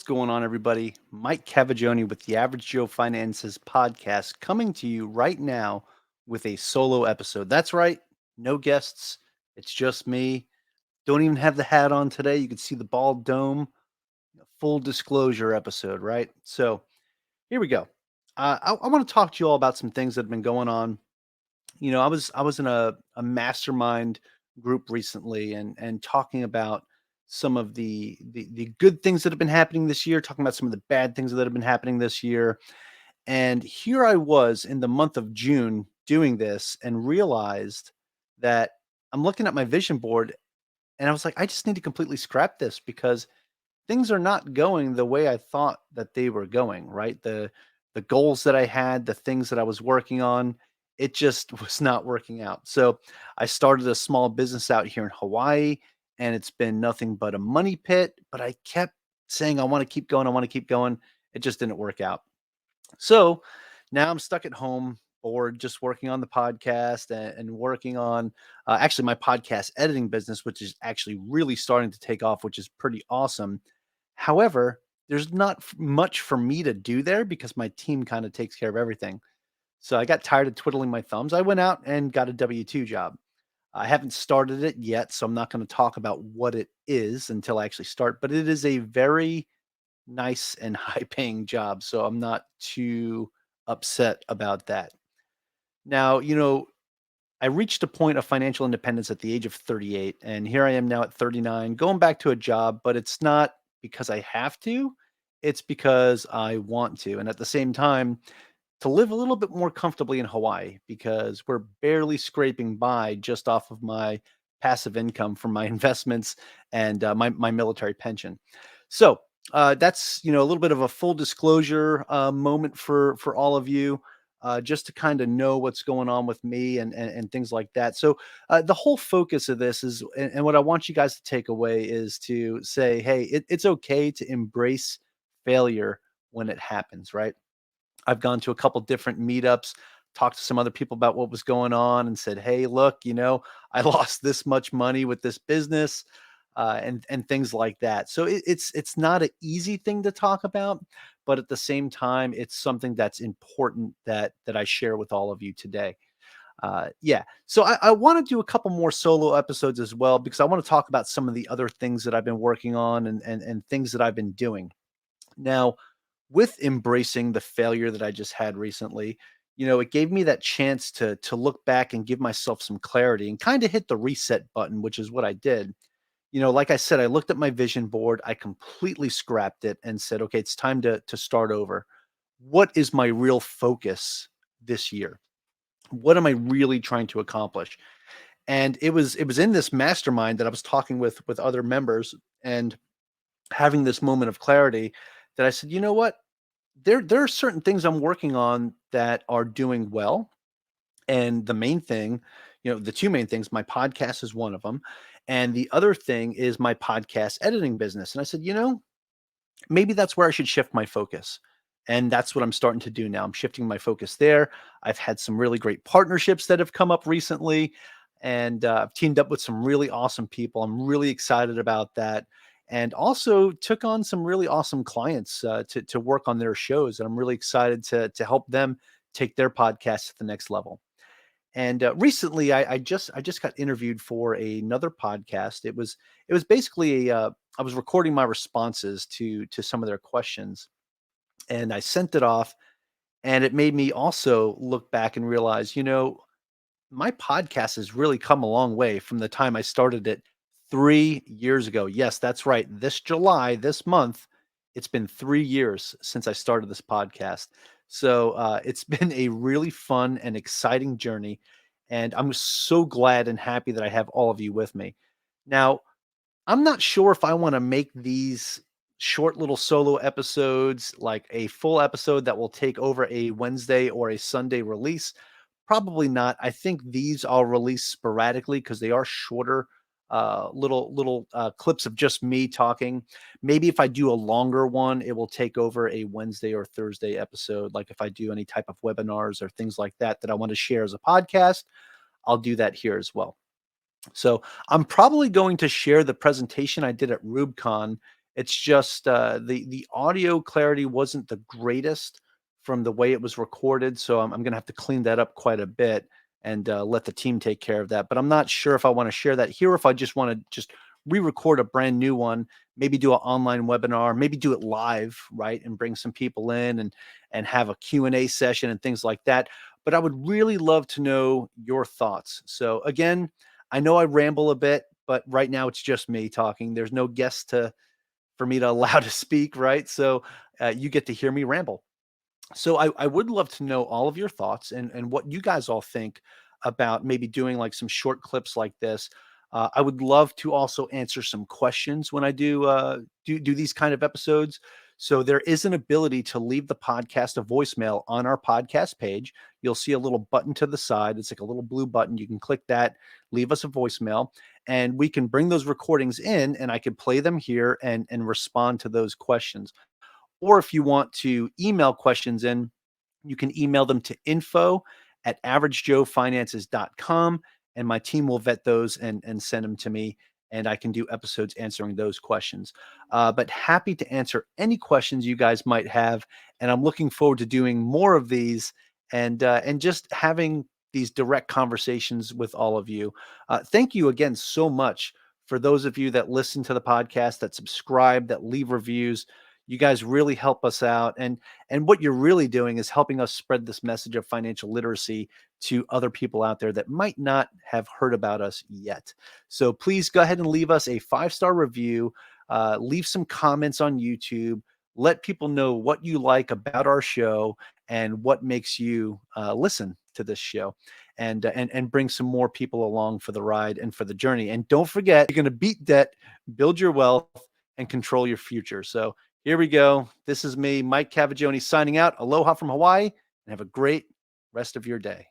going on, everybody? Mike Cavagioni with the Average Joe Finances podcast coming to you right now with a solo episode. That's right, no guests. It's just me. Don't even have the hat on today. You can see the bald dome. Full disclosure episode, right? So here we go. I want to talk to you all about some things that have been going on. I was in a mastermind group recently and talking about some of the good things that have been happening this year, talking about some of the bad things that have been happening this year. And here I was in the month of June doing this and realized that I'm looking at my vision board and I was like, I just need to completely scrap this because things are not going the way I thought that they were going, right? The goals that I had, the things that I was working on, it just was not working out. So I started a small business out here in Hawaii and it's been nothing but a money pit, but I kept saying I want to keep going, I want to keep going. It just didn't work out. So now I'm stuck at home, bored, just working on the podcast and working on actually my podcast editing business, which is actually really starting to take off, which is pretty awesome. However, there's not much for me to do there because my team kind of takes care of everything. So I got tired of twiddling my thumbs. I went out and got a W 2 job. I haven't started it yet, so I'm not going to talk about what it is until I actually start, but it is a very nice and high paying job. So I'm not too upset about that. Now, I reached a point of financial independence at the age of 38, and here I am now at 39, going back to a job, but it's not because I have to, it's because I want to. And at the same time, to live a little bit more comfortably in Hawaii because we're barely scraping by just off of my passive income from my investments and my military pension. So that's a little bit of a full disclosure moment for all of you. Just to kind of know what's going on with me and things like that. So the whole focus of this is, and what I want you guys to take away is to say, hey, it's okay to embrace failure when it happens, right? I've gone to a couple different meetups, talked to some other people about what was going on and said, "Hey, look, I lost this much money with this business." And things like that. So it's not an easy thing to talk about, but at the same time, it's something that's important that I share with all of you today. Yeah. So I want to do a couple more solo episodes as well because I want to talk about some of the other things that I've been working on and things that I've been doing. Now, with embracing the failure that I just had recently, it gave me that chance to look back and give myself some clarity and kind of hit the reset button, which is what I did. Like I said, I looked at my vision board, I completely scrapped it and said, okay, it's time to start over. What is my real focus this year? What am I really trying to accomplish? And it was in this mastermind that I was talking with other members and having this moment of clarity that I said, you know what? There are certain things I'm working on that are doing well. And the main thing, the two main things, my podcast is one of them. And the other thing is my podcast editing business. And I said, maybe that's where I should shift my focus. And that's what I'm starting to do now. I'm shifting my focus there. I've had some really great partnerships that have come up recently, and I've teamed up with some really awesome people. I'm really excited about that. And also took on some really awesome clients to work on their shows. And I'm really excited to help them take their podcast to the next level. And recently, I just got interviewed for another podcast. It was basically I was recording my responses to some of their questions, and I sent it off. And it made me also look back and realize, my podcast has really come a long way from the time I started it 3 years ago. Yes, that's right. This July, this month, it's been 3 years since I started this podcast. So it's been a really fun and exciting journey. And I'm so glad and happy that I have all of you with me. Now, I'm not sure if I want to make these short little solo episodes like a full episode that will take over a Wednesday or a Sunday release. Probably not. I think these I'll release sporadically because they are shorter, little clips of just me talking. Maybe if I do a longer one, it will take over a Wednesday or Thursday episode. Like if I do any type of webinars or things like that I want to share as a podcast, I'll do that here as well. So I'm probably going to share the presentation I did at RubeCon It's just the audio clarity wasn't the greatest from the way it was recorded, so I'm going to have to clean that up quite a bit and let the team take care of that. But I'm not sure if I want to share that here, or if I just want to just re-record a brand new one, maybe do an online webinar, maybe do it live, right, and bring some people in and have a Q&A session and things like that. But I would really love to know your thoughts. So again, I know I ramble a bit, but right now it's just me talking. There's no guest to for me to allow to speak, right? So you get to hear me ramble. So I would love to know all of your thoughts and what you guys all think about maybe doing like some short clips like this. I would love to also answer some questions when I do these kind of episodes. So there is an ability to leave the podcast a voicemail on our podcast page. You'll see a little button to the side. It's like a little blue button. You can click that, leave us a voicemail, and we can bring those recordings in, and I can play them here and respond to those questions. Or if you want to email questions in, you can email them to info@averagejoefinances.com, and my team will vet those and send them to me. And I can do episodes answering those questions. But happy to answer any questions you guys might have. And I'm looking forward to doing more of these and just having these direct conversations with all of you. Thank you again so much for those of you that listen to the podcast, that subscribe, that leave reviews. You guys really help us out, and what you're really doing is helping us spread this message of financial literacy to other people out there that might not have heard about us yet. So please go ahead and leave us a 5-star review, leave some comments on YouTube, let people know what you like about our show and what makes you listen to this show, and bring some more people along for the ride and for the journey. And don't forget, you're going to beat debt, build your wealth, and control your future. So here we go. This is me, Mike Cavagioni, signing out. Aloha from Hawaii, and have a great rest of your day.